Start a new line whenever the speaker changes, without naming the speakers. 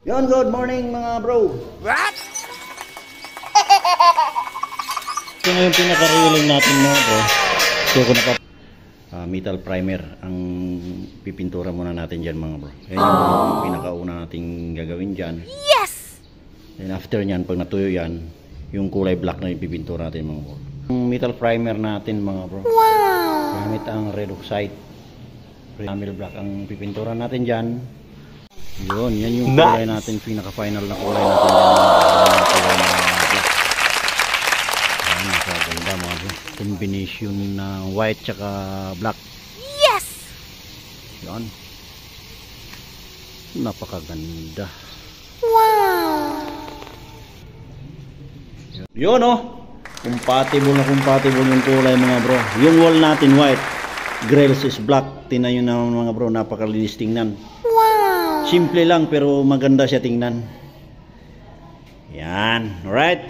Yon, good morning mga bro.
What?
Ito na yung pinaka-reeling natin mga bro. So kung metal primer ang pipintura muna natin dyan mga bro. Yan yung pinakauna nating gagawin dyan.
Yes!
Then after nyan, pag natuyo yan, yung kulay black na ipipintura natin mga bro. Yung metal primer natin mga bro.
Wow!
Gamit ang red oxide. Enamel black ang pipintura natin dyan. Yun, yan yung kulay natin, pinaka-final na kulay natin dyan. Yan, nakaganda mga bro. Combination ng white tsaka black.
Yes!
Yan. Napakaganda.
Wow!
Yun oh. Compatible na compatible yung kulay mga bro. Yung wall natin white. Grills is black. Tingnan nyo naman mga bro. Napakalinis tingnan.
Wow!
Simple lang pero maganda siya tingnan. Yan. Alright.